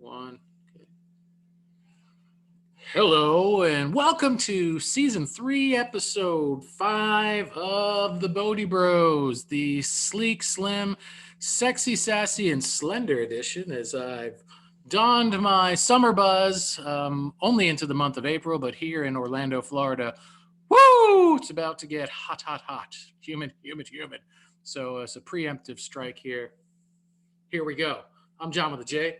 One. Okay. Hello, and welcome to Season 3, Episode 5 of the Bodhi Bros, the sleek, slim, sexy, sassy, and slender edition, as I've donned my summer buzz, only into the month of April, but here in Orlando, Florida, woo! It's about to get hot, hot, hot. Humid, humid, humid. So it's a preemptive strike here. Here we go. I'm John with a J.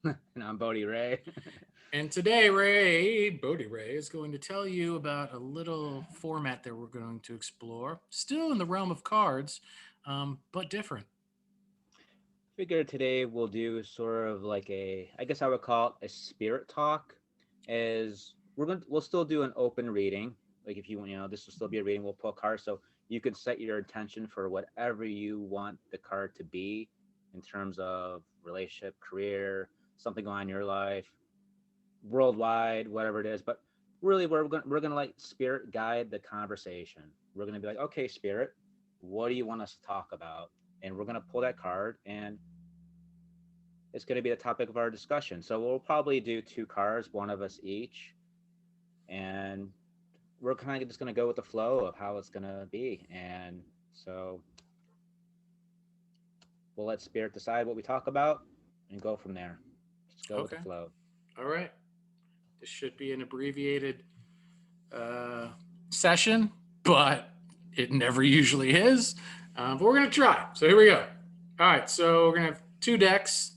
And I'm Bodhi Ray. And today, Bodhi Ray, is going to tell you about a little format that we're going to explore. Still in the realm of cards, but different. Figured today we'll do sort of like I guess I would call it a spirit talk. As we'll still do an open reading. Like if you this will still be a reading. We'll pull a card, so you can set your intention for whatever you want the card to be, in terms of relationship, career, something going on in your life, worldwide, whatever it is. But really, we're gonna let spirit guide the conversation. We're gonna be like, okay, spirit, what do you want us to talk about? And we're gonna pull that card, and it's gonna be the topic of our discussion. So we'll probably do 2 cards, one of us each, and we're kind of just gonna go with the flow of how it's gonna be. And so we'll let spirit decide what we talk about and go from there. Just go with the flow. All right. This should be an abbreviated session, but it never usually is. But we're going to try. So here we go. All right. So we're going to have 2 decks,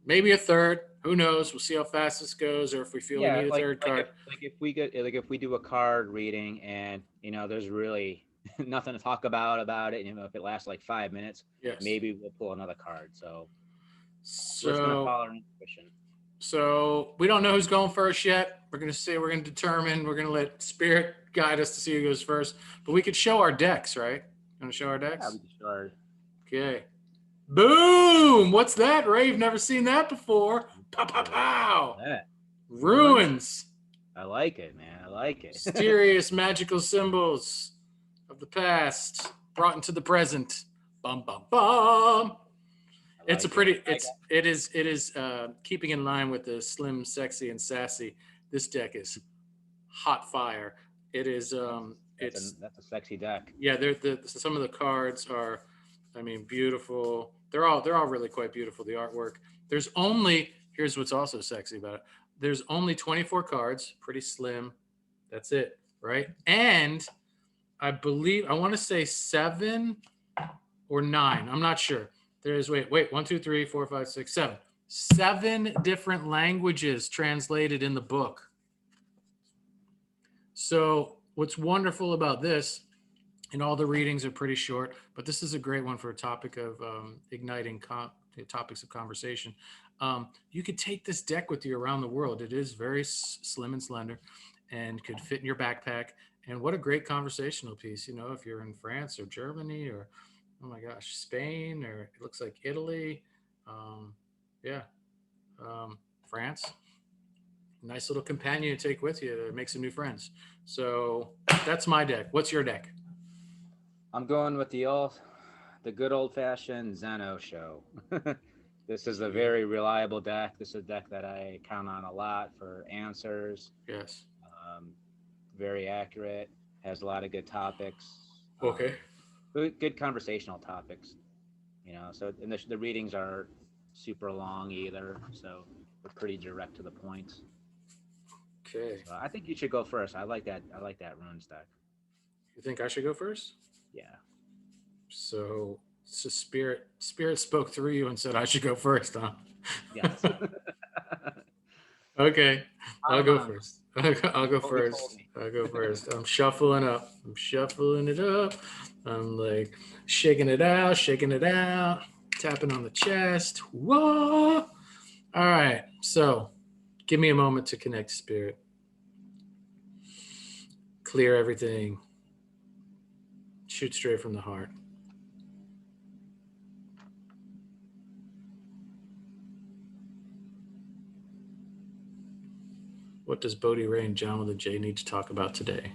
maybe a third. Who knows? We'll see how fast this goes, or if we feel we need a third card. If we do a card reading and there's really nothing to talk about it, if it lasts like 5 minutes, yes, maybe we'll pull another card. So we're just gonna follow our intuition. So we don't know who's going first yet. We're gonna determine. We're gonna let spirit guide us to see who goes first. But we could show our decks, right? Want to show our decks? Yeah, we can show our... Okay. Boom! What's that, Ray? You've never seen that before. Pow, pow, pow. Yeah. Ruins. I like it, man. I like it. Mysterious magical symbols of the past brought into the present. Bum, bum, bum. It's a pretty. It is keeping in line with the slim, sexy, and sassy. This deck is hot fire. It is. That's a sexy deck. Yeah, some of the cards are, beautiful. They're all really quite beautiful. The artwork. Here's what's also sexy about it. There's only 24 cards. Pretty slim. That's it, right? And I want to say 7 or 9. I'm not sure. There's 1, 2, 3, 4, 5, 6, 7. 7 different languages translated in the book. So what's wonderful about this, and all the readings are pretty short, but this is a great one for a topic of igniting topics of conversation. You could take this deck with you around the world. It is very slim and slender and could fit in your backpack. And what a great conversational piece, if you're in France or Germany or, oh my gosh, Spain, or it looks like Italy. France. Nice little companion to take with you to make some new friends. So that's my deck. What's your deck? I'm going with the good old-fashioned Zeno show. This is a very reliable deck. This is a deck that I count on a lot for answers. Yes. Very accurate. Has a lot of good topics. Okay. Good conversational topics. So and the readings are super long either, so we're pretty direct to the point. Okay. So I think you should go first. I like that runes deck. You think I should go first? Yeah. So spirit spoke through you and said I should go first, huh? Yes. Okay. I'll go first. I'll go first. I'm shuffling it up. I'm like shaking it out, tapping on the chest. Whoa. All right. So give me a moment to connect, spirit. Clear everything. Shoot straight from the heart. What does Bodhi Ray and John with a J need to talk about today?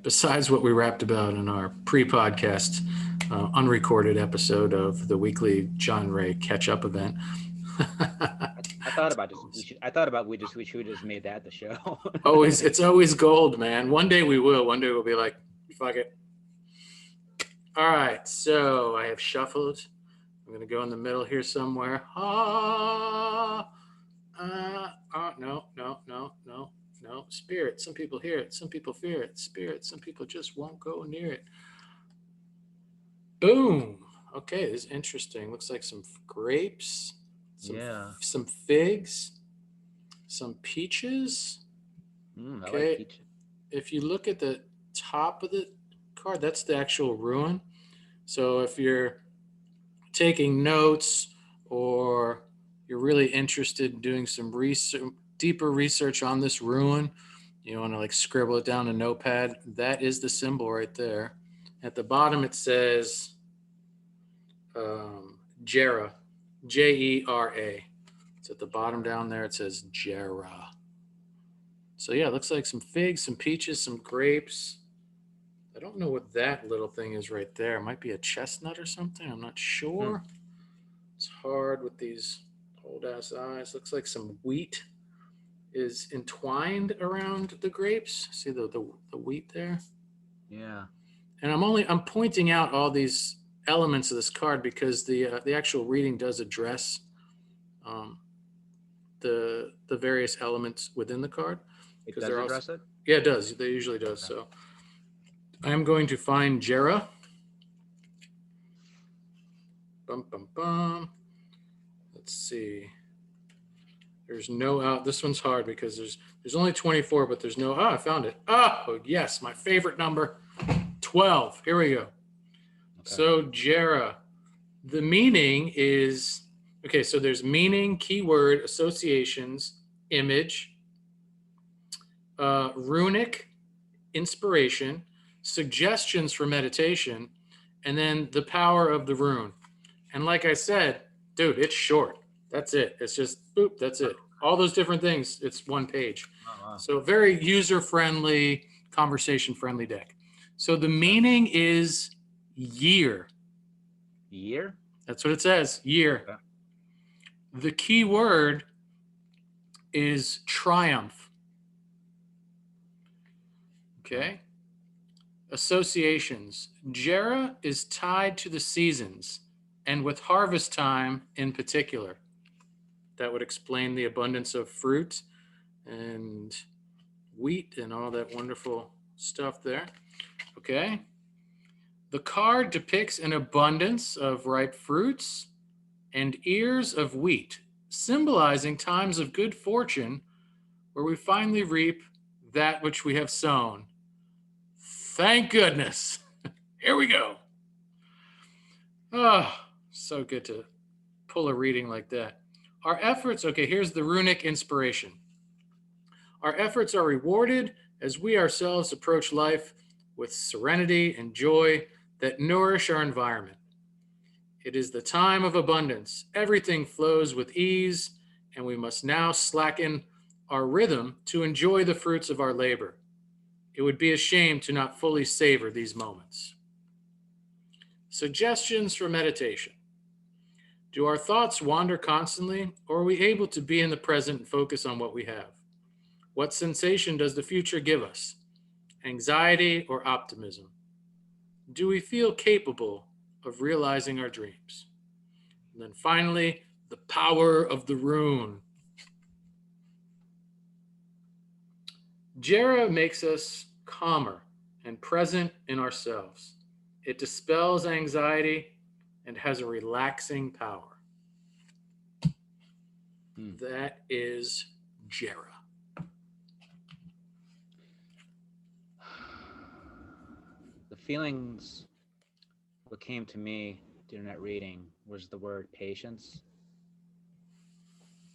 Besides what we rapped about in our pre-podcast unrecorded episode of the weekly John Ray catch-up event. thought about this. I thought about we should have just made that the show. Always, it's always gold, man. One day we will. One day we'll be like, fuck it. All right, so I have shuffled. I'm gonna go in the middle here somewhere. No, no, no, no, no. Spirit. Some people hear it. Some people fear it. Spirit. Some people just won't go near it. Boom. Okay, this is interesting. Looks like some grapes, Yeah. some figs, some peaches. I like Okay, peach. if you look at the top of the card, that's the actual ruin. So if you're taking notes or you're really interested in doing some research, deeper research on this ruin, you want to like scribble it down in a notepad, that is the symbol right there. At the bottom, it says Jera, Jera. It's at the bottom down there. It says Jera. So yeah, it looks like some figs, some peaches, some grapes. I don't know what that little thing is right there. It might be a chestnut or something. I'm not sure. It's hard with these old ass eyes. Looks like some wheat is entwined around the grapes. See the wheat there? Yeah. And I'm pointing out all these elements of this card because the actual reading does address um, the various elements within the card It because does they're also, address it. yeah, it does. They usually does. Okay. So I'm going to find Jera. Bum bum bum. Let's see. There's no out. This one's hard because there's only 24, but there's no. Oh, I found it. Oh yes, my favorite number, 12. Here we go. Okay. So Jera, the meaning is okay. So there's meaning, keyword, associations, image, runic, inspiration, suggestions for meditation, and then the power of the rune. And like I said, dude, it's short. That's it. It's just boop. That's it. All those different things. It's one page. Oh, wow. So very user friendly, conversation friendly deck. So the meaning is year. Year. That's what it says. Year. Okay. The key word is triumph. Okay. Associations. Jera is tied to the seasons and with harvest time in particular. That would explain the abundance of fruit and wheat and all that wonderful stuff there. Okay. The card depicts an abundance of ripe fruits and ears of wheat, symbolizing times of good fortune where we finally reap that which we have sown. Thank goodness. Here we go. Oh, so good to pull a reading like that. Our efforts, okay, here's the runic inspiration. Our efforts are rewarded as we ourselves approach life with serenity and joy that nourish our environment. It is the time of abundance. Everything flows with ease, and we must now slacken our rhythm to enjoy the fruits of our labor. It would be a shame to not fully savor these moments. Suggestions for meditation. Do our thoughts wander constantly, or are we able to be in the present and focus on what we have? What sensation does the future give us? Anxiety or optimism? Do we feel capable of realizing our dreams? And then finally, the power of the rune. Jera makes us calmer and present in ourselves. It dispels anxiety and has a relaxing power. That is Jera. The feelings, what came to me during that reading was the word patience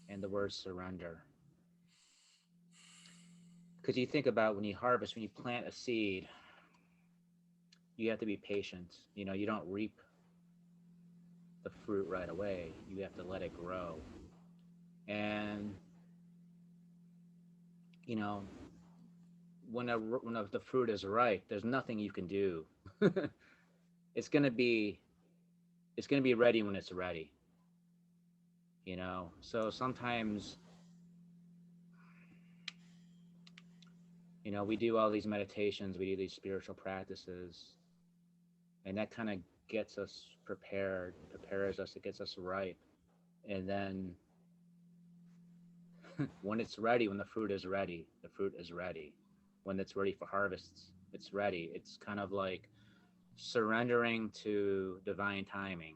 and the word surrender. Because you think about when you harvest, when you plant a seed, you have to be patient. You know, you don't reap the fruit right away. You have to let it grow. And you know, when the fruit is ripe, there's nothing you can do. it's gonna be it's gonna be ready when it's ready. you know. So sometimes, you know, we do all these meditations, we do these spiritual practices, and that kind of gets us prepared, prepares us, it gets us ripe. And then when it's ready, when the fruit is ready, the fruit is ready. When it's ready for harvests, it's ready. It's kind of like surrendering to divine timing.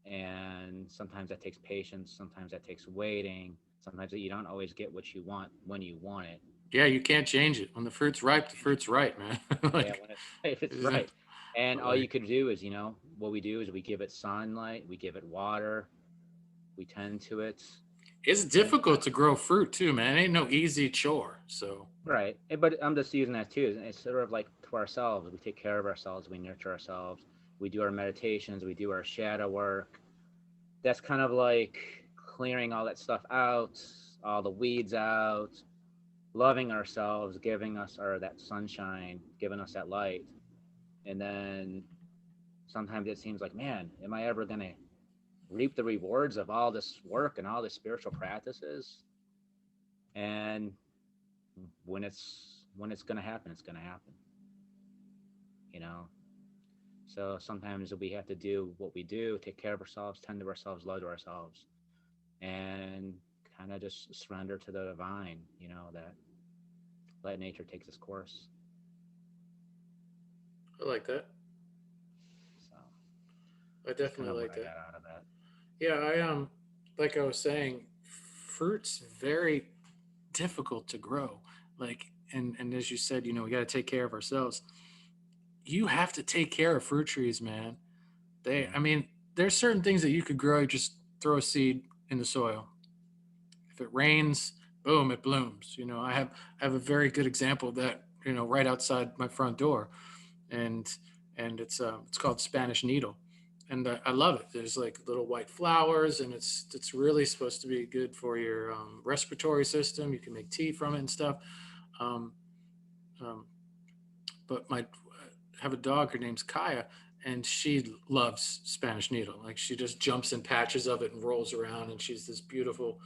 And sometimes that takes patience, sometimes that takes waiting, sometimes you don't always get what you want when you want it. Yeah, you can't change it. When the fruit's ripe, the fruit's right, man. Yeah, Like, when it's if it's yeah, right. And all you like could do is, you know, what we do is we give it sunlight, we give it water, we tend to it, it's and difficult to grow fruit too, man. It ain't no easy chore. So right. But I'm just using that too. It's sort of like to ourselves. We take care of ourselves. We nurture ourselves. We do our meditations. We do our shadow work. That's kind of like clearing all that stuff out, all the weeds out, loving ourselves, giving us our that sunshine, giving us that light. And then sometimes it seems like, man, am I ever gonna reap the rewards of all this work and all this spiritual practices? And when it's gonna happen, it's gonna happen. You know, so sometimes we have to do what we do, take care of ourselves, tend to ourselves, love to ourselves, and kind of just surrender to the divine, you know, that let nature take its course. I like that. So I that's kind definitely of what like I that. got out of that. Yeah, like I was saying, fruit's very difficult to grow. Like, and as you said, we got to take care of ourselves. You have to take care of fruit trees, man. Yeah. I mean, there's certain things that you could grow. You just throw a seed in the soil. If it rains, boom, it blooms. I have a very good example of that. Right outside my front door, and it's called Spanish needle, and I love it. There's like little white flowers, and it's really supposed to be good for your respiratory system. You can make tea from it and stuff. Um, um, but my I have a dog. Her name's Kaya, and she loves Spanish needle. Like she just jumps in patches of it and rolls around, and she's this beautiful,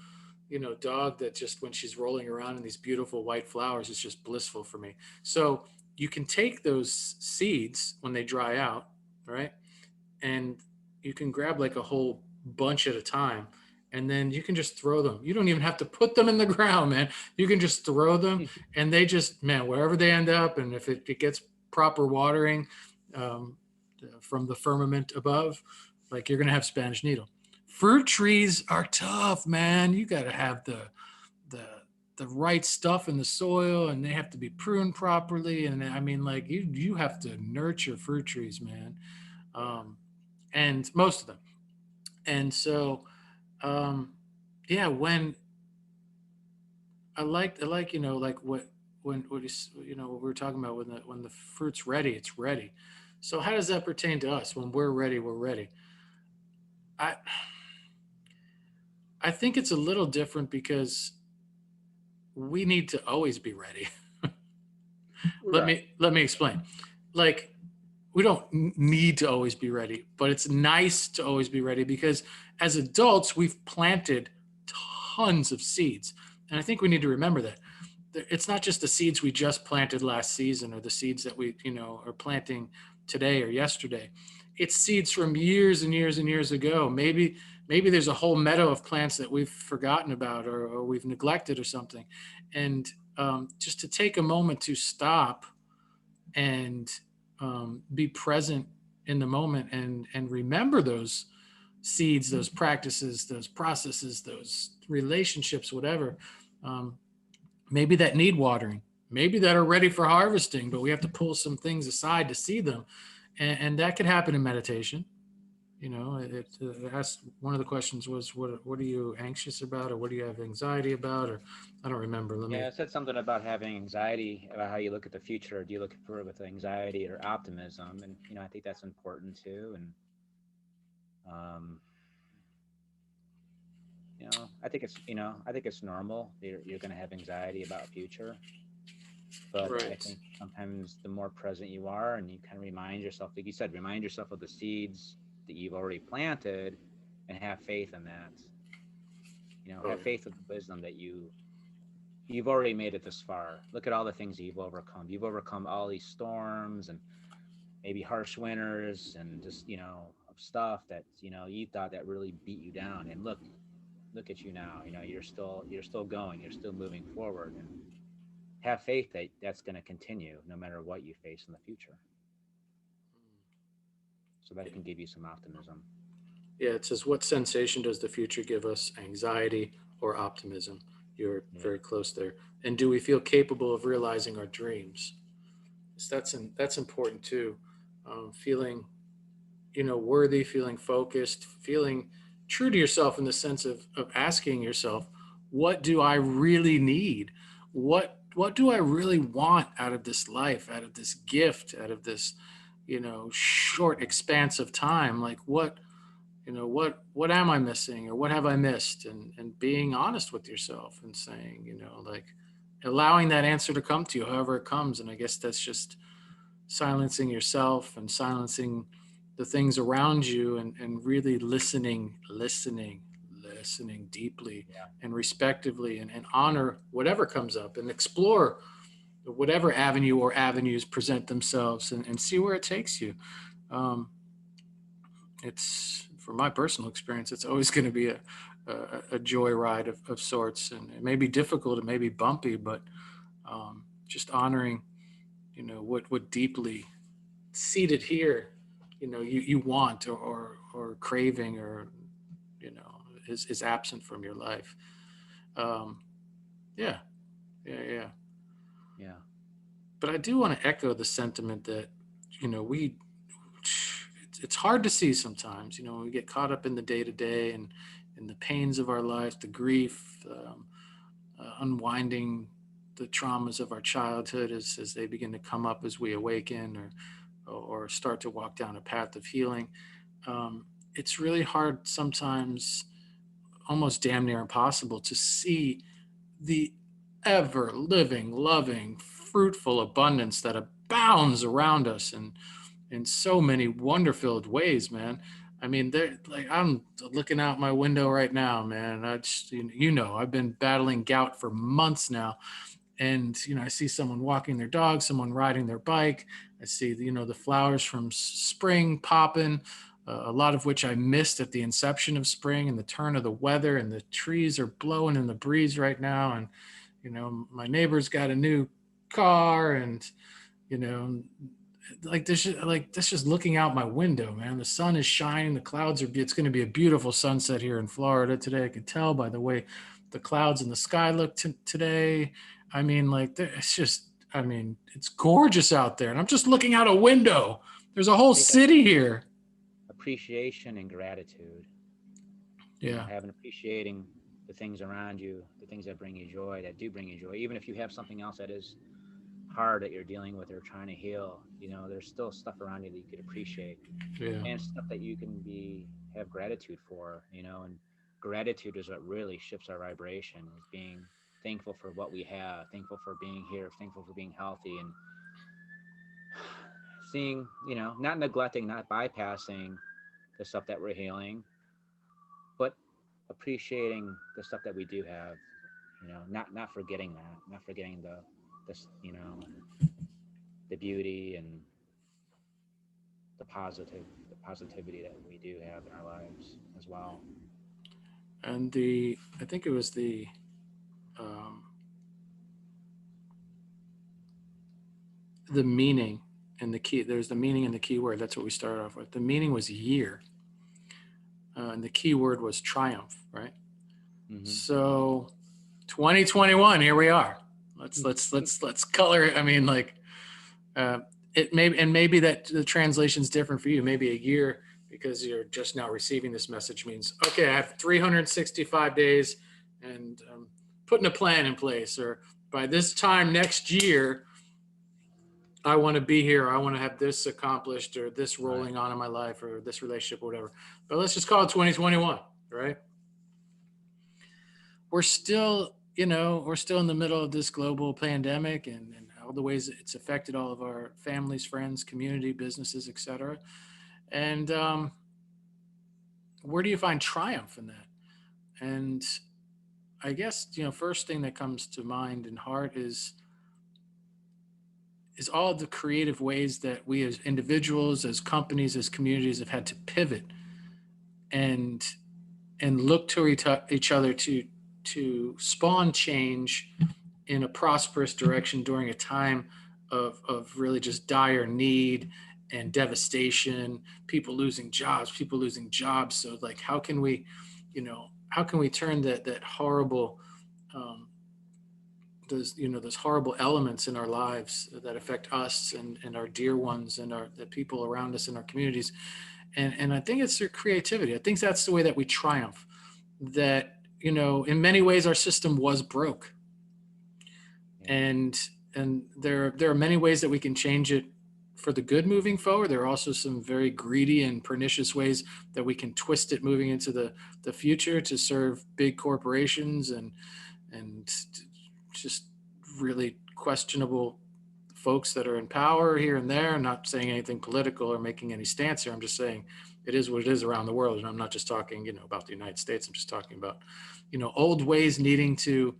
dog that just when she's rolling around in these beautiful white flowers, it's just blissful for me. So you can take those seeds when they dry out, right? And you can grab like a whole bunch at a time, and then you can just throw them. You don't even have to put them in the ground, man. You can just throw them, and they just, man, wherever they end up, and if it gets proper watering um, from the firmament above, like you're gonna have Spanish needle. Fruit trees are tough, man. You got to have the the right stuff in the soil, and they have to be pruned properly. And I mean, like you have to nurture fruit trees, man. Yeah. Um, and most of them. And so, um, yeah, when I like like what is what we were talking about when the fruit's ready, it's ready. So how does that pertain to us? When we're ready, we're ready. I I think it's a little different because we need to always be ready. let Right. me let me explain. Like we don't need to always be ready, but it's nice to always be ready because as adults, we've planted tons of seeds. And I think we need to remember that. It's not just the seeds we just planted last season or the seeds that we, are planting today or yesterday. It's seeds from years and years and years ago. Maybe there's a whole meadow of plants that we've forgotten about or we've neglected or something. And just to take a moment to stop and be present in the moment and remember those seeds, those practices, those processes, those relationships, whatever. Um, Maybe that need watering, maybe that are ready for harvesting, but we have to pull some things aside to see them, and that could happen in meditation. It asked one of the questions was what are you anxious about or what do you have anxiety about or I don't remember. Let Yeah, me. it said something about having anxiety about how you look at the future. Do you look for it with anxiety or optimism? And you know, I think that's important too. And um, you know, I think it's normal. You're going to have anxiety about future, but I Right. think sometimes the more present you are, and you kind of remind yourself, like you said, remind yourself of the seeds that you've already planted, and have faith in that. Oh, Have faith in the wisdom that you've already made it this far. Look at all the things that you've overcome. You've overcome all these storms and maybe harsh winters and just of stuff that you thought that really beat you down. And look at you now. You're still going. You're still moving forward, and have faith that that's going to continue no matter what you face in the future. So that yeah. can give you some optimism. Yeah, it says, what sensation does the future give us? Anxiety or optimism? You're Yeah. very close there. And do we feel capable of realizing our dreams? So that's important too. Feeling, worthy, feeling focused, feeling true to yourself in the sense of asking yourself, what do I really need? What do I really want out of this life, out of this gift, out of this, short expanse of time? Like what am I missing, or what have I missed? And being honest with yourself and saying, like allowing that answer to come to you however it comes. And I guess that's just silencing yourself and silencing the things around you, and really listening deeply Yeah. and respectively, and honor whatever comes up, and explore whatever avenue or avenues present themselves, and see where it takes you. um, it's, from my personal experience, it's always going to be a joyride of sorts, and it may be difficult, it may be bumpy, but just honoring, what deeply seated here, you want, or craving, or is absent from your life. Um, yeah, yeah. Yeah. But I do want to echo the sentiment that, we it's hard to see sometimes, when we get caught up in the day to day, and in the pains of our life, the grief, unwinding the traumas of our childhood as they begin to come up as we awaken, or start to walk down a path of healing. It's really hard sometimes, almost damn near impossible, to see the ever living, loving, fruitful abundance that abounds around us, and in so many wonder-filled ways, man. I mean, there, like, I'm looking out my window right now, man. I just, I've been battling gout for months now, and I see someone walking their dog, someone riding their bike. I see the flowers from spring popping, a lot of which I missed at the inception of spring and the turn of the weather, and the trees are blowing in the breeze right now, and my neighbor's got a new car, and you know like this just looking out my window, man. The sun is shining, the clouds are, it's going to be a beautiful sunset here in Florida today. I could tell by the way the clouds in the sky look today. I mean, like, it's just, I mean, it's gorgeous out there, and I'm just looking out a window. There's a I whole think that's city here. appreciation and gratitude. Yeah, Having appreciating the things around you, the things that bring you joy, that do bring you joy, even if you have something else that is hard that you're dealing with or trying to heal. There's still stuff around you that you could appreciate, yeah, and stuff that you can be have gratitude for. And gratitude is what really shifts our vibration. Is being thankful for what we have, thankful for being here, thankful for being healthy, and seeing, not neglecting, not bypassing the stuff that we're healing, but appreciating the stuff that we do have. Not forgetting that, not forgetting this, the beauty and the positivity that we do have in our lives as well. and I think it was um, the meaning and the key. There's the meaning and the key word. That's what we started off with. The meaning was year, and the key word was triumph, right? Mm-hmm. So 2021, here we are. Let's color it. I mean, like, uh, it may, and maybe that the translation's different for you. Maybe a year, because you're just now receiving this message, means, okay, I have 365 days, and putting a plan in place, or by this time next year, I want to be here. I want to have this accomplished, or this Right. rolling on in my life, or this relationship, or whatever. But let's just call it 2021, right? We're still in the middle of this global pandemic, and all the ways it's affected all of our families, friends, community, businesses, etc. And where do you find triumph in that? And I guess, first thing that comes to mind and heart is all the creative ways that we as individuals, as companies, as communities have had to pivot and look to each other to spawn change in a prosperous direction during a time of really just dire need and devastation, people losing jobs. So like, how can we turn that horrible, um, those horrible elements in our lives that affect us and our dear ones and the people around us in our communities. And I think it's their creativity. I think that's the way that we triumph. That, in many ways our system was broke. Yeah. And there are many ways that we can change it for the good moving forward. There are also some very greedy and pernicious ways that we can twist it moving into the future to serve big corporations and just really questionable folks that are in power here and there. I'm not saying anything political or making any stance here. I'm just saying it is what it is around the world. And I'm not just talking, about the United States. I'm just talking about, old ways needing to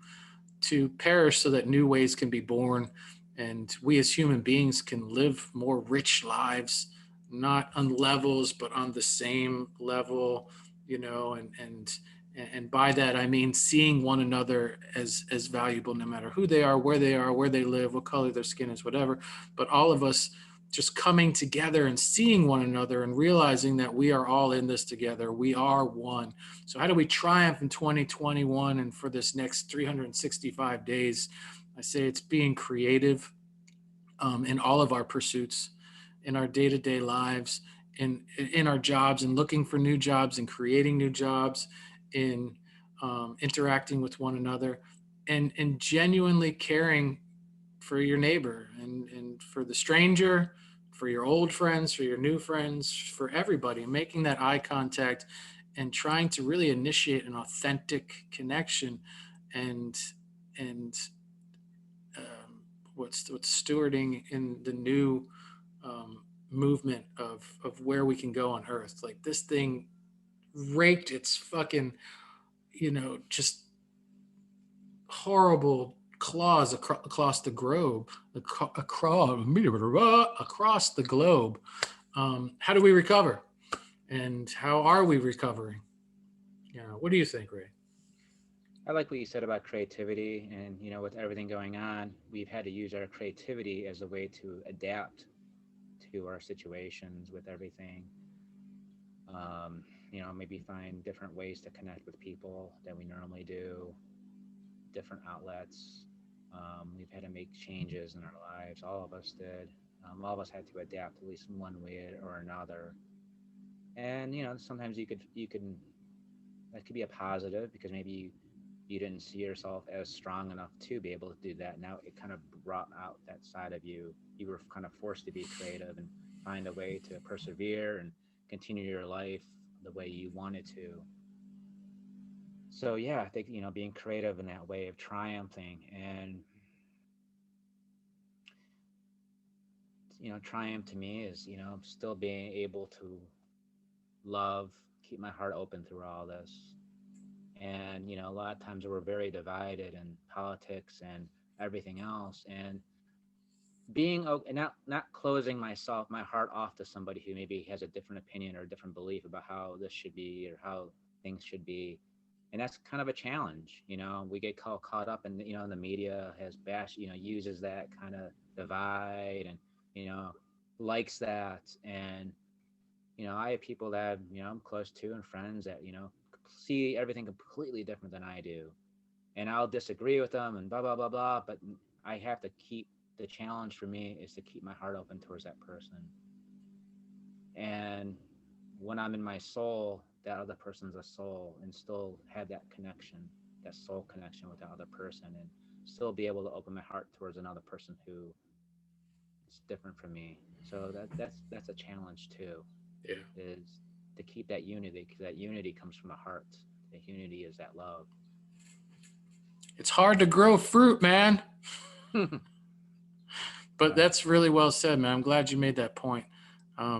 perish so that new ways can be born. And we as human beings can live more rich lives, not on levels, but on the same level, and by that I mean seeing one another as valuable, no matter who they are, where they live, what color their skin is, whatever. But all of us just coming together and seeing one another and realizing that we are all in this together. We are one. So how do we triumph in 2021 and for this next 365 days? I say it's being creative, in all of our pursuits, in our day-to-day lives, in our jobs, and looking for new jobs and creating new jobs, in interacting with one another, and genuinely caring for your neighbor and for the stranger, for your old friends, for your new friends, for everybody, making that eye contact and trying to really initiate an authentic connection and and what's stewarding in the new movement of where we can go on Earth. Like, this thing raked its fucking, just horrible claws across the globe, across the globe. How do we recover? And how are we recovering? What do you think, Ray? I like what you said about creativity, and with everything going on, we've had to use our creativity as a way to adapt to our situations with everything. Maybe find different ways to connect with people than we normally do, different outlets. We've had to make changes in our lives. All of us did. All of us had to adapt at least in one way or another. And sometimes you can that could be a positive because maybe you didn't see yourself as strong enough to be able to do that. Now it kind of brought out that side of you. You were kind of forced to be creative and find a way to persevere and continue your life the way you wanted to. So yeah, I think being creative in that way of triumphing, and triumph to me is still being able to love, keep my heart open through all this. And a lot of times we're very divided in politics and everything else, and being and not closing my heart off to somebody who maybe has a different opinion or a different belief about how this should be or how things should be. And that's kind of a challenge. We get caught up in the media has uses that kind of divide and you know likes that. And I have people that I'm close to and friends that see everything completely different than I do, and I'll disagree with them and blah blah blah blah. But I have to keep the challenge for me is to keep my heart open towards that person. And when I'm in my soul, that other person's a soul, and still have that connection, that soul connection with that other person, and still be able to open my heart towards another person who is different from me. So that's a challenge too, Yeah, is to keep that unity, because that unity comes from the heart. That unity is that love. it's hard to grow fruit, man. But Right. that's really well said, man. I'm glad you made that point,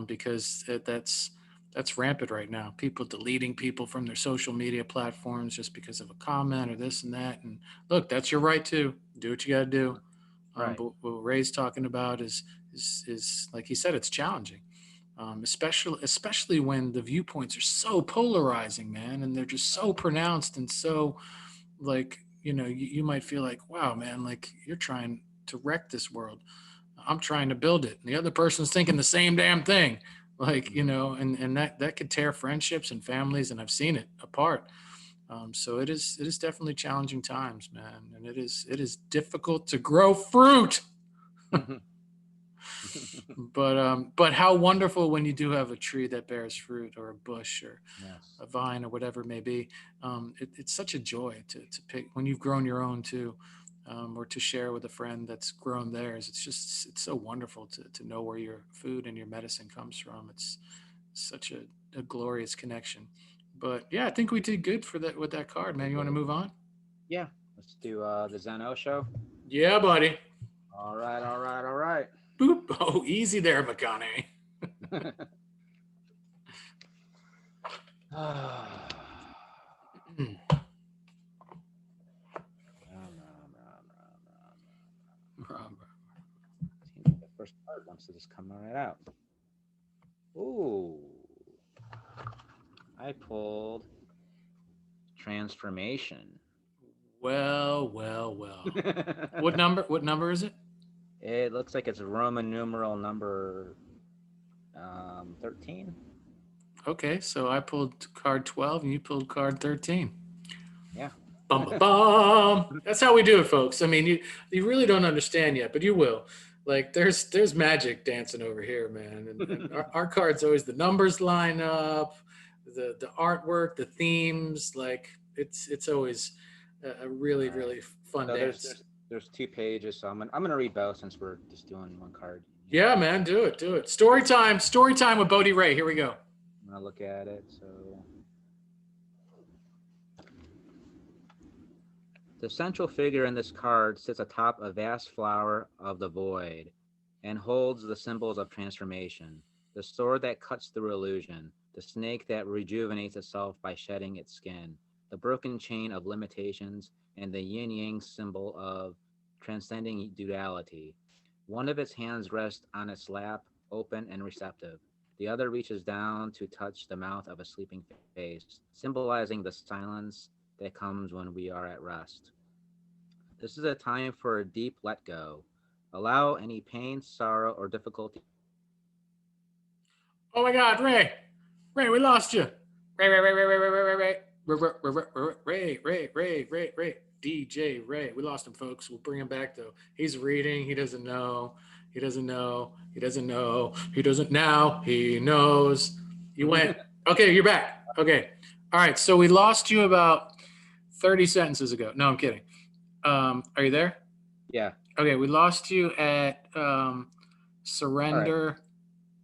because that's That's rampant right now. People deleting people from their social media platforms just because of a comment or this and that. And look, that's your right to do what you got to do. Right. But what Ray's talking about is like he said, it's challenging, especially when the viewpoints are so polarizing, man, and they're just so pronounced and so like you might feel like, wow, man, like you're trying to wreck this world. I'm trying to build it, and the other person's thinking the same damn thing. Like Hmm. and that could tear friendships and families, and I've seen it apart. So it is definitely challenging times, man, and it is difficult to grow fruit. But how wonderful when you do have a tree that bears fruit, or a bush, or Yes. a vine, or whatever it may be. It's such a joy to pick when you've grown your own too, or to share with a friend that's grown theirs. It's so wonderful to know where your food and your medicine comes from. It's such a glorious connection. But yeah, I think we did good for that with that card, We man. You want to did. move on? Yeah. Let's do the Zeno show. Yeah, buddy. All right. All right. All right. Boop. Oh, easy there, McConaughey. Seems like the first part wants to just come right out. Ooh, I pulled transformation. Well, well, well. What number? What number is it? It looks like it's Roman numeral number 13. Okay, so I pulled card 12 and you pulled card 13. Yeah. Bum, bum, bum. That's how we do it, folks. I mean, you really don't understand yet, but you will. Like there's magic dancing over here, man. And our cards always, the numbers line up, the artwork, the themes. Like it's always a All really right. really fun So dance. there's 2 pages, so I'm gonna read both since we're just doing one card. Yeah, man, do it, do it. Story time with Bodhi Ray. Here we go. I'm gonna look at it. So the central figure in this card sits atop a vast flower of the void and holds the symbols of transformation: the sword that cuts through illusion, the snake that rejuvenates itself by shedding its skin, the broken chain of limitations, and the yin yang symbol of transcending duality. One of its hands rests on its lap, open and receptive. The other reaches down to touch the mouth of a sleeping face, symbolizing the silence that comes when we are at rest. This is a time for a deep let go. Allow any pain, sorrow, or difficulty to pass. Oh my God, Ray, Ray, we lost you. Ray, Ray, Ray, Ray, Ray, Ray, Ray, Ray, Ray, DJ Ray. We lost him, folks. We'll bring him back though. He's reading. He doesn't know. He doesn't know. He doesn't know. He doesn't now. He knows. You went. Okay, you're back. Okay. All right. So we lost you about 30 sentences ago. No, I'm kidding. Are you there? Yeah. Okay, we lost you at All right. surrender.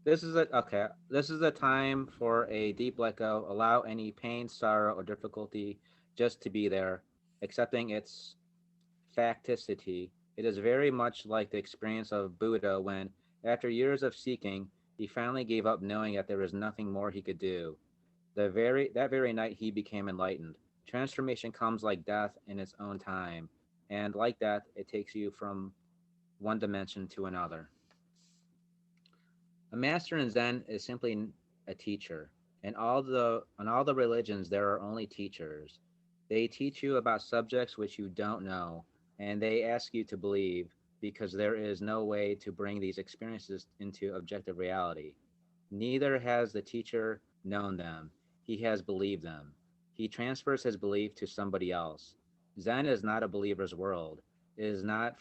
This is a time for a deep let go. Allow any pain, sorrow, or difficulty just to be there, accepting its facticity. It is very much like the experience of Buddha when, after years of seeking, he finally gave up knowing that there was nothing more he could do. That very night he became enlightened. Transformation comes like death in its own time, and like death, it takes you from one dimension to another. A master in Zen is simply a teacher. In all the religions there are only teachers. They teach you about subjects which you don't know, and they ask you to believe because there is no way to bring these experiences into objective reality. Neither has the teacher known them, he has believed them. He transfers his belief to somebody else. Zen is not a believer's world. It is not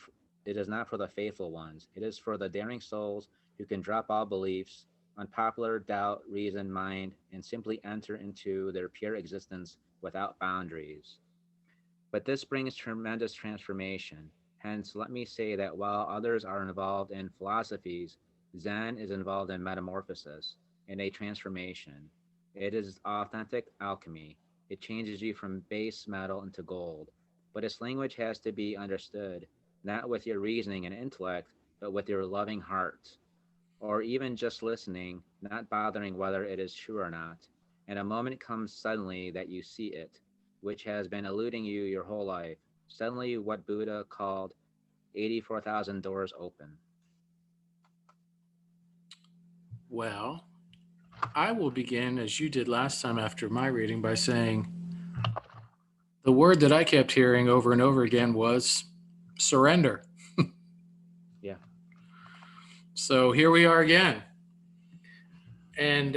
it is not for the faithful ones. It is for the daring souls who can drop all beliefs, unpopular doubt, reason, mind, and simply enter into their pure existence without boundaries. But this brings tremendous transformation. Hence, let me say that while others are involved in philosophies, Zen is involved in metamorphosis, in a transformation. It is authentic alchemy. It changes you from base metal into gold. But its language has to be understood, not with your reasoning and intellect, but with your loving heart. or even just listening, not bothering whether it is true or not. And a moment comes suddenly that you see it, which has been eluding you your whole life. Suddenly, what Buddha called 84,000 doors open. Well, I will begin as you did last time after my reading by saying the word that I kept hearing over and over again was surrender. Yeah. So here we are again. And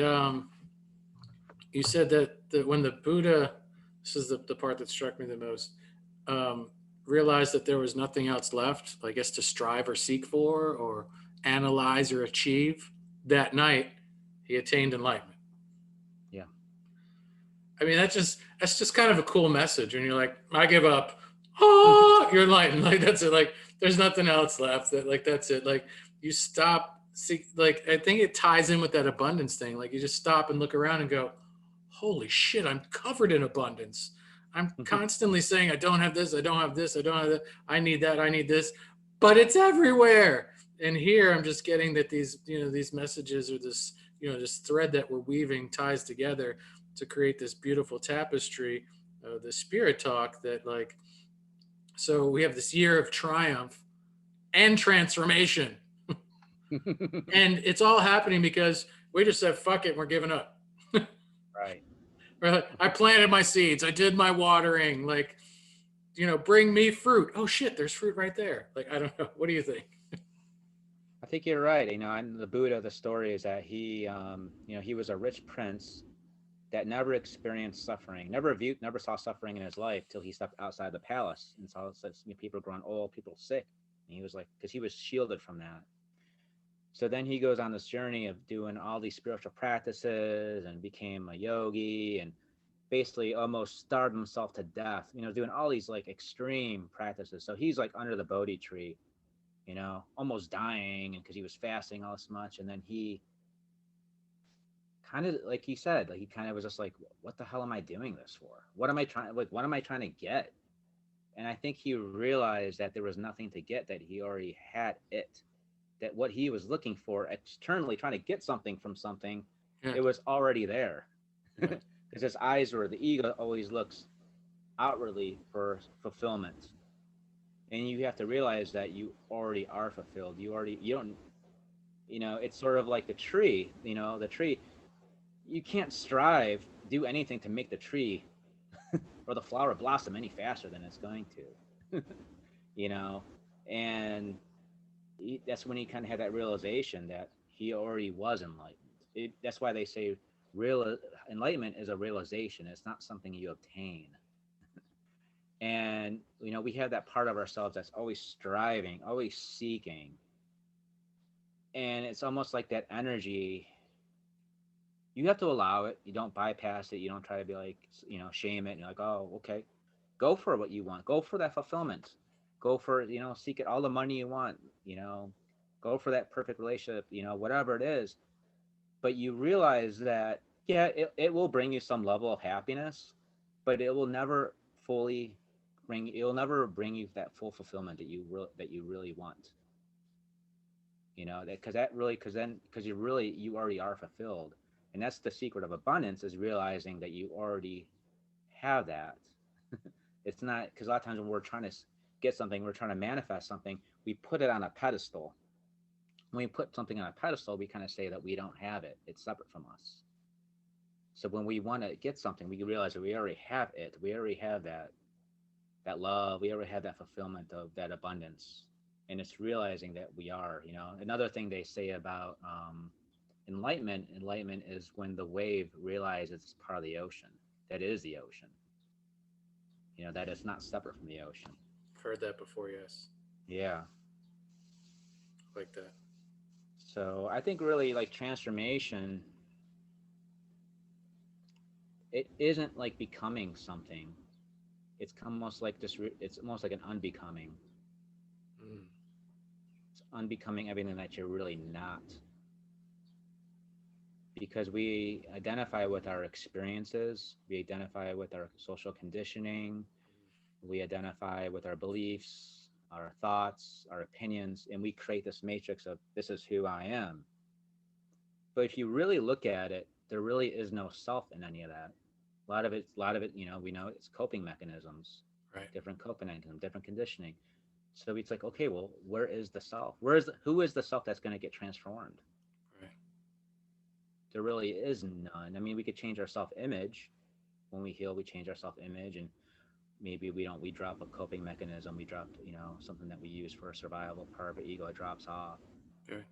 you said that when the Buddha, this is the part that struck me the most, um, realized that there was nothing else left, I guess, to strive or seek for or analyze or achieve, that night he attained enlightenment. Yeah. I mean, that's just kind of a cool message. And you're like, I give up. Oh, you're enlightened. Like that's it. Like there's nothing else left. That like that's it. Like you stop. See, like I think it ties in with that abundance thing. Like you just stop and look around and go, holy shit, I'm covered in abundance. I'm constantly saying I don't have this, I don't have this, I don't have that, I need that, I need this, but it's everywhere. And here I'm just getting that these messages or this thread that we're weaving ties together to create this beautiful tapestry, the spirit talk that like so we have this year of triumph and transformation. And it's all happening because we just said fuck it, we're giving up. Right. I planted my seeds. I did my watering. Like, bring me fruit. Oh shit, there's fruit right there. Like, I don't know. What do you think? I think you're right. And the Buddha, the story is that he was a rich prince that never experienced suffering, never saw suffering in his life till he stepped outside the palace and saw such people growing old, people sick. And he was like, because he was shielded from that. So then he goes on this journey of doing all these spiritual practices and became a yogi and basically almost starved himself to death, doing all these like extreme practices. So he's like under the Bodhi tree, almost dying and because he was fasting all this much. And then he kind of, like he said, like he kind of was just like, what the hell am I doing this for? What am I trying to get? And I think he realized that there was nothing to get, that he already had it, that what he was looking for externally, trying to get something from something, Yeah, it was already there. yeah, Because his eyes were, the ego always looks outwardly for fulfillment. And you have to realize that you already are fulfilled. You don't, it's sort of like the tree, the tree, you can't strive, do anything to make the tree or the flower blossom any faster than it's going to, you know? And that's when he kind of had that realization that he already was enlightened. That's why they say real enlightenment is a realization. It's not something you obtain. And we have that part of ourselves that's always striving, always seeking, and it's almost like that energy. You have to allow it. You don't bypass it. You don't try to be like, shame it. You're like, oh, okay, go for what you want. Go for that fulfillment. Go for, seek it, all the money you want. Go for that perfect relationship. Whatever it is. But you realize that, yeah, it will bring you some level of happiness, but it will never fully it'll never bring you that full fulfillment that you really want. You already are fulfilled, and that's the secret of abundance, is realizing that you already have that. It's not, because a lot of times when we're trying to get something, we're trying to manifest something, we put it on a pedestal. When we put something on a pedestal, we kind of say that we don't have it, it's separate from us. So when we want to get something, we realize that we already have it. We already have that love. We already have that fulfillment of that abundance. And it's realizing that we are. Another thing they say about enlightenment is when the wave realizes it's part of the ocean, that it is the ocean. That it's not separate from the ocean. I've heard that before. Yes, Yeah. like that. So I think really, like, transformation, it isn't like becoming something. It's almost like this. It's almost like an unbecoming. Mm. It's unbecoming everything that you're really not, because we identify with our experiences, we identify with our social conditioning, we identify with our beliefs, our thoughts, our opinions, and we create this matrix of, this is who I am. But if you really look at it, there really is no self in any of that. A lot of it, we know it's coping mechanisms, Right. different coping mechanisms, different conditioning. So it's like, okay, well, where is the self? Who is the self that's going to get transformed? Right. There really is none. I mean, we could change our self image when we heal. We change our self image, and maybe we drop a coping mechanism. We drop, something that we use for survival. Part of our ego drops off. Right.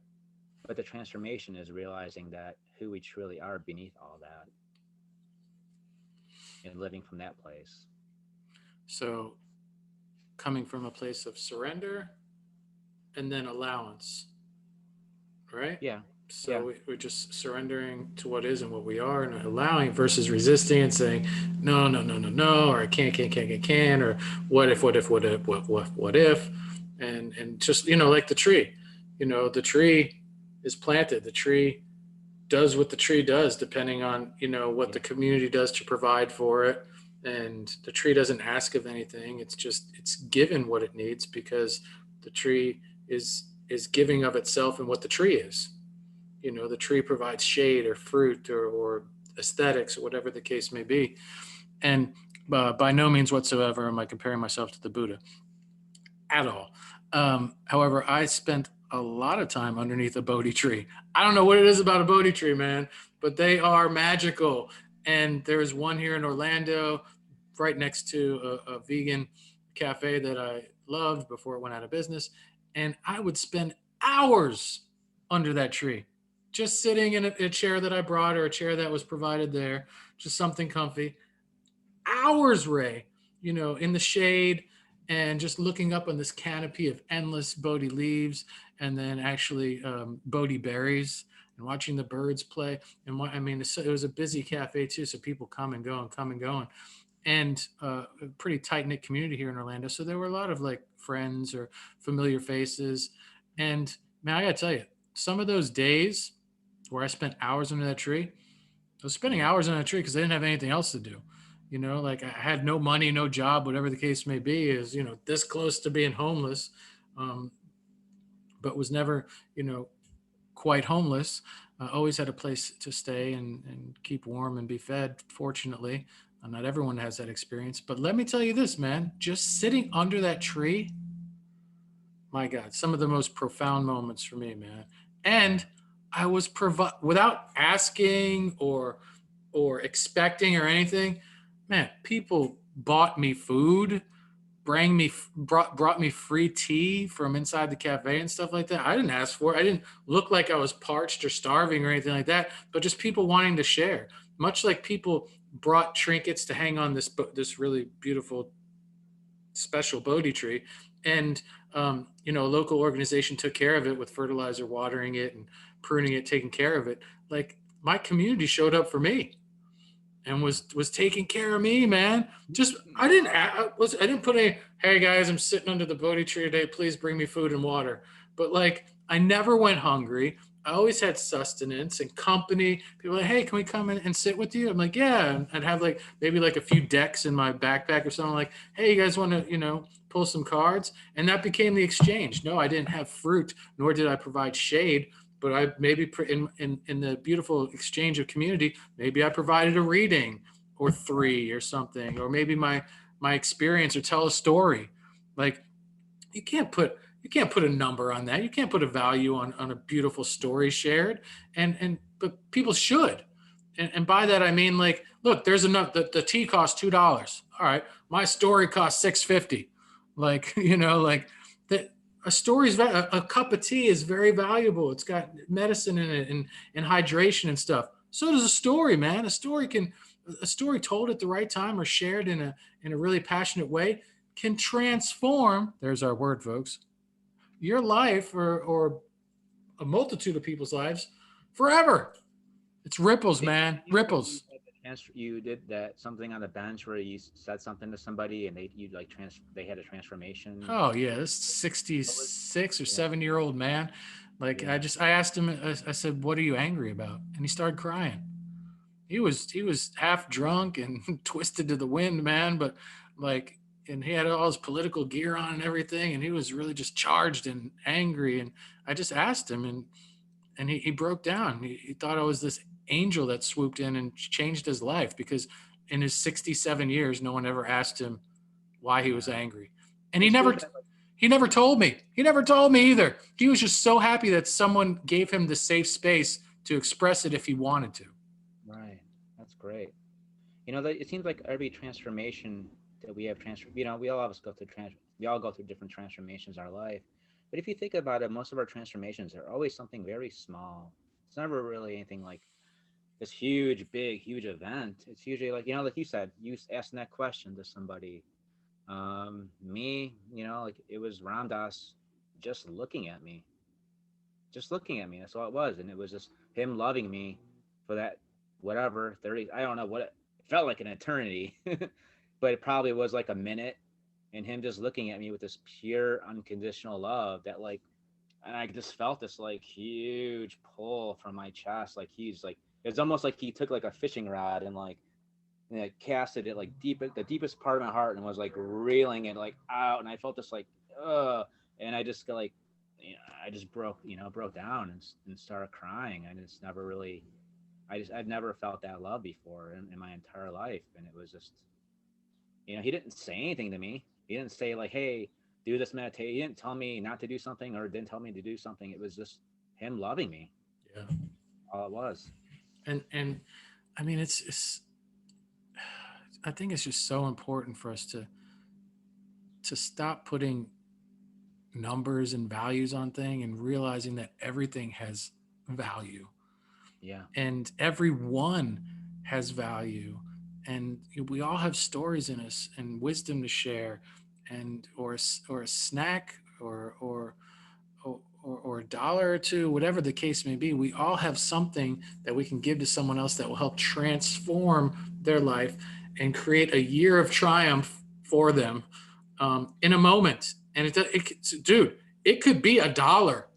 But the transformation is realizing that who we truly are beneath all that and living from that place. So coming from a place of surrender and then allowance, right? Yeah, yeah, So we're just surrendering to what is and what we are and allowing versus resisting and saying, no, no, no, no, no, or I can't, or what if, and just, like the tree, the tree is planted, the tree does what the tree does, depending on, what yeah, the community does to provide for it. And the tree doesn't ask of anything. It's given what it needs because the tree is giving of itself and what the tree is. The tree provides shade or fruit or aesthetics or whatever the case may be. And by no means whatsoever am I comparing myself to the Buddha at all. However, I spent a lot of time underneath a Bodhi tree. I don't know what it is about a Bodhi tree, man, but they are magical. And there's one here in Orlando, right next to a vegan cafe that I loved before it went out of business. And I would spend hours under that tree, just sitting in a chair that I brought or a chair that was provided there, just something comfy. Hours, Ray, in the shade and just looking up on this canopy of endless Bodhi leaves and then actually Bodhi berries and watching the birds play. And I mean, it was a busy cafe too, so people come and go and come and go. And a pretty tight knit community here in Orlando. So there were a lot of like friends or familiar faces. And man, I got to tell you, some of those days where I spent hours under that tree, I was spending yeah. hours on that tree because I didn't have anything else to do. Like I had no money, no job, whatever the case may be, is, this close to being homeless, um, but was never, quite homeless. Always had a place to stay and keep warm and be fed, fortunately. Not everyone has that experience. But let me tell you this, man, just sitting under that tree, my God, some of the most profound moments for me, man. And I was without asking or expecting or anything. Man, people bought me food, brought me free tea from inside the cafe and stuff like that. I didn't ask for it. I didn't look like I was parched or starving or anything like that, but just people wanting to share. Much like people brought trinkets to hang on this really beautiful special Bodhi tree, and a local organization took care of it with fertilizer, watering it and pruning it, taking care of it. Like my community showed up for me and was taking care of me, man. Just I didn't put a hey guys, I'm sitting under the Bodhi tree today. Please bring me food and water. But like I never went hungry. I always had sustenance and company. People were like, hey, can we come in and sit with you? I'm like, yeah. And I'd have like maybe like a few decks in my backpack or something. Like, hey, you guys want to pull some cards? And that became the exchange. No, I didn't have fruit, nor did I provide shade. But I maybe in the beautiful exchange of community, maybe I provided a reading or three or something, or maybe my experience or tell a story. Like you can't put a number on that. You can't put a value on a beautiful story shared. And but people should. And by that I mean like, look, there's enough. The tea costs $2. All right, my story costs $6.50. Like like that. A story's a cup of tea is very valuable. It's got medicine in it and hydration and stuff. So does a story, man. A story told at the right time or shared in a really passionate way can transform, there's our word, folks, your life or a multitude of people's lives forever. It's ripples, Did man. you say Ripples. you did that something on the bench where you said something to somebody and they had a transformation? Oh yeah, this What was 66 or yeah, 7 year old man. Like yeah, I asked him, I said, what are you angry about? And he started crying. He was half drunk and twisted to the wind, man. But like, and he had all his political gear on and everything, and he was really just charged and angry. And I just asked him, and he broke down. He thought I was this angel that swooped in and changed his life, because in his 67 years, no one ever asked him why he was Yeah. angry. And It's weird that, like, he never told me. He never told me either. He was just so happy that someone gave him the safe space to express it if he wanted to. right. That's great. That it seems like every transformation that we have we all of us go through we all go through different transformations in our life. But if you think about it, most of our transformations are always something very small. It's never really anything like this huge event. It's usually like, like you said, you asking that question to somebody. Me, like it was Ramdas just looking at me, just looking at me. That's all it was. And it was just him loving me for that, whatever, 30, I don't know what it felt like an eternity, but it probably was like a minute. And him just looking at me with this pure, unconditional love that, like, and I just felt this like huge pull from my chest. Like he's like, it's almost like he took like a fishing rod and like, casted it like deep at the deepest part of my heart and was like reeling it like out. And I felt this like, and I just got like, I just broke down and started crying. I just never really, I've never felt that love before in my entire life. And it was just, he didn't say anything to me. He didn't say like, hey, do this meditation. He didn't tell me not to do something or didn't tell me to do something. It was just him loving me. Yeah. All it was. And I mean, it's I think it's just so important for us to stop putting numbers and values on thing, and realizing that everything has value, Yeah. and everyone has value, and we all have stories in us and wisdom to share, and or a snack, or a dollar or two, whatever the case may be. We all have something that we can give to someone else that will help transform their life and create a year of triumph for them, in a moment. And dude, it could be a dollar,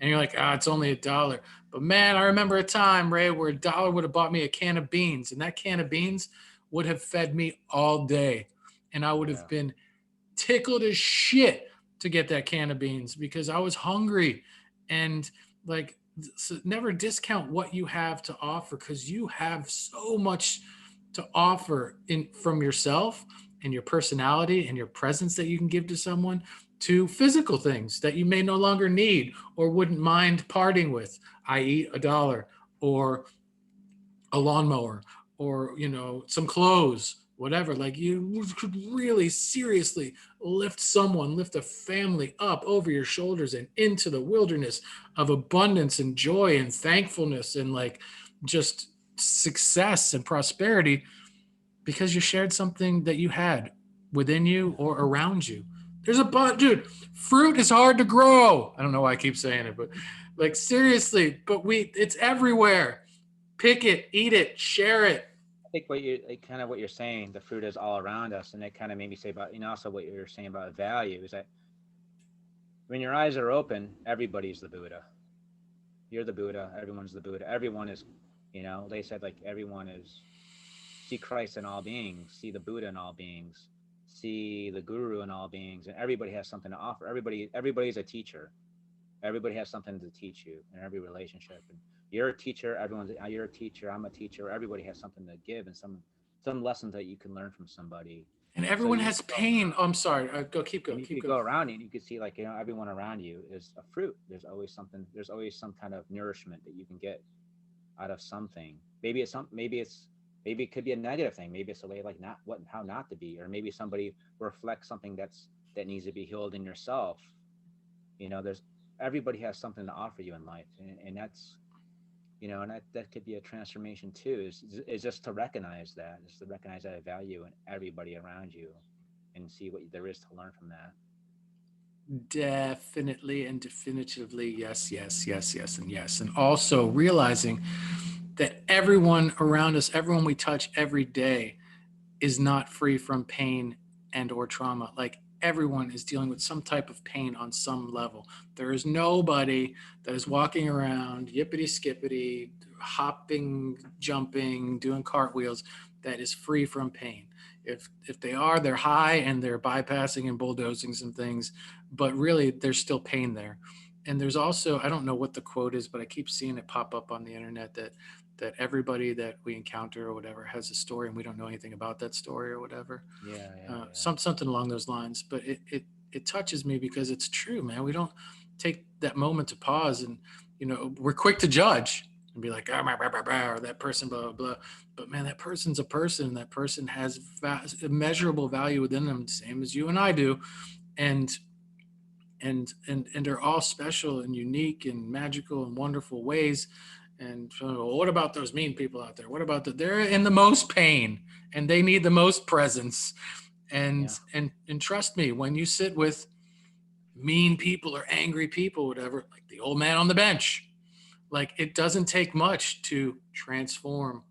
and you're like, it's only a dollar. But man, I remember a time, Ray, where a dollar would have bought me a can of beans, and that can of beans would have fed me all day, and I would have Yeah. been tickled as shit to get that can of beans because I was hungry. And like, so never discount what you have to offer, because you have so much to offer in from yourself and your personality and your presence that you can give to someone, to physical things that you may no longer need or wouldn't mind parting with, i.e. a dollar, or a lawnmower, or some clothes, whatever. Like, you could really seriously lift a family up over your shoulders and into the wilderness of abundance and joy and thankfulness and like just success and prosperity, because you shared something that you had within you or around you. There's a bunch, dude. Fruit is hard to grow. I don't know why I keep saying it, but like, seriously, but it's everywhere. Pick it, eat it, share it. I think kind of what you're saying, the fruit is all around us, and it kind of made me say about, also what you're saying about value is that when your eyes are open, everybody's the Buddha. You're the Buddha. Everyone's the Buddha. Everyone is, they said like everyone is, see Christ in all beings, see the Buddha in all beings, see the Guru in all beings, and everybody has something to offer. Everybody's a teacher. Everybody has something to teach you in every relationship. And you're a teacher. You're a teacher. I'm a teacher. Everybody has something to give and some lessons that you can learn from somebody. And So everyone you has pain. Oh, I'm sorry. Keep and going, you keep could going. go around and you could see like, everyone around you is a fruit. There's always something. There's always some kind of nourishment that you can get out of something. Maybe it could be a negative thing. Maybe it's a way like how not to be, or maybe somebody reflects something that needs to be healed in yourself. There's everybody has something to offer you in life, and that's and that could be a transformation too. Is just to recognize that, value in everybody around you, and see what there is to learn from that. Definitely and definitively, yes, yes, yes, yes, and yes. And also realizing that everyone around us, everyone we touch every day, is not free from pain and or trauma. Like, everyone is dealing with some type of pain on some level. There is nobody that is walking around yippity skippity, hopping, jumping, doing cartwheels, that is free from pain. If they are, they're high and they're bypassing and bulldozing some things, but really there's still pain there. and there's also, I don't know what the quote is, but I keep seeing it pop up on the internet that everybody that we encounter or whatever has a story, and we don't know anything about that story or whatever. Yeah, yeah, yeah. Something along those lines. But it touches me because it's true, man. We don't take that moment to pause, and we're quick to judge and be like, oh, blah, blah, blah, blah, or that person, blah, blah, blah. But man, that person's a person. That person has immeasurable value within them, same as you and I do, and they're all special and unique and magical and wonderful ways. And so, what about those mean people out there? What about they're in the most pain and they need the most presence. And Yeah. and trust me, when you sit with mean people or angry people, whatever, like the old man on the bench, like it doesn't take much to transform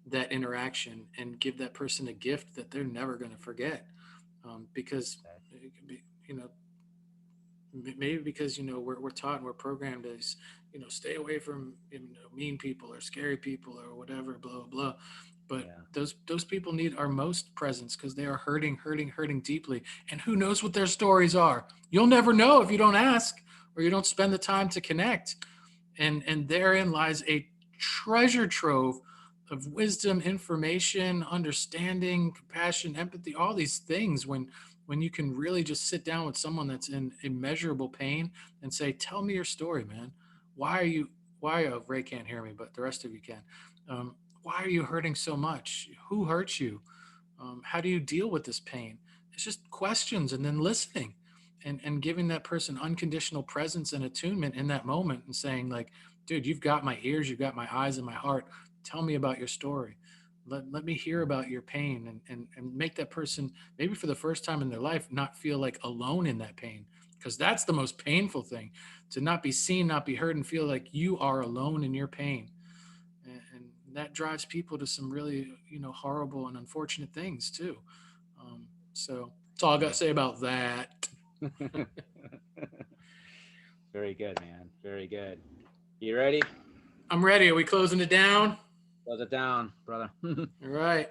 that interaction and give that person a gift that they're never going to forget. Because it could be, maybe because we're taught and we're programmed as stay away from mean people or scary people or whatever, blah blah blah. But Yeah. those people need our most presence because they are hurting deeply, and who knows what their stories are. You'll never know if you don't ask or you don't spend the time to connect. And therein lies a treasure trove of wisdom, information, understanding, compassion, empathy, all these things. When you can really just sit down with someone that's in immeasurable pain and say, tell me your story, man. Ray can't hear me, but the rest of you can. Why are you hurting so much? Who hurt you? How do you deal with this pain? It's just questions, and then listening and giving that person unconditional presence and attunement in that moment and saying, like, dude, you've got my ears, you've got my eyes and my heart. Tell me about your story. Let me hear about your pain, and make that person, maybe for the first time in their life, not feel like alone in that pain. Because that's the most painful thing, to not be seen, not be heard, and feel like you are alone in your pain. And that drives people to some really, horrible and unfortunate things too. So that's all I got to say about that. Very good, man. Very good. You ready? I'm ready. Are we closing it down? Close it down, brother. All All right.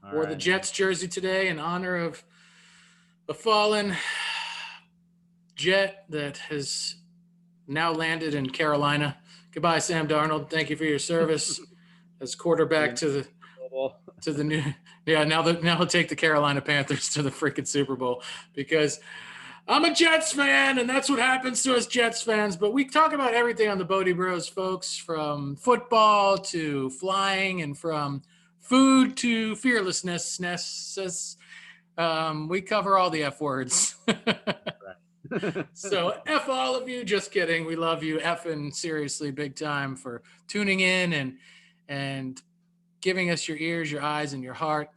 Wore the right, man. Jets jersey today in honor of a fallen Jet that has now landed in Carolina. Goodbye, Sam Darnold. Thank you for your service as quarterback to the new. Yeah, now he'll take the Carolina Panthers to the freaking Super Bowl, because I'm a Jets fan, and that's what happens to us Jets fans. But we talk about everything on the Bodhi Bros, folks, from football to flying, and from food to fearlessness. We cover all the F words. So F all of you. Just kidding. We love you. Effing seriously, big time, for tuning in and giving us your ears, your eyes, and your heart.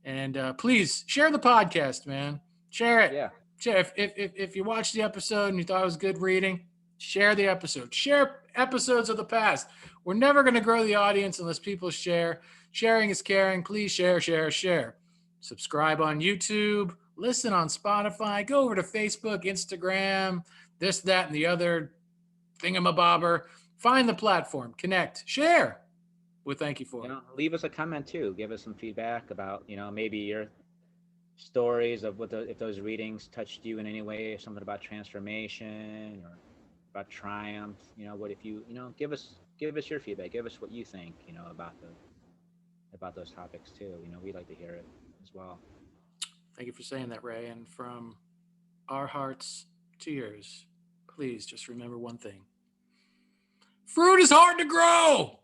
And please share the podcast, man. Share it. Yeah. Share. If you watched the episode and you thought it was good reading, share the episode. Share episodes of the past. We're never going to grow the audience unless people share. Sharing is caring. Please share, share, share. Subscribe on YouTube. Listen on Spotify. Go over to Facebook, Instagram, this, that, and the other thingamabobber. Find the platform. Connect. Share. We thank you for it. Leave us a comment too. Give us some feedback about, maybe your stories of if those readings touched you in any way, something about transformation or about triumph. What if you, give us your feedback. Give us what you think, about those topics too. We'd like to hear it as well. Thank you for saying that, Ray. And from our hearts to yours, please just remember one thing. Fruit is hard to grow.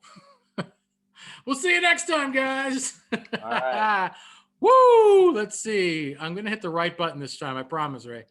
We'll see you next time, guys. All right. Woo! Let's see. I'm going to hit the right button this time. I promise, Ray.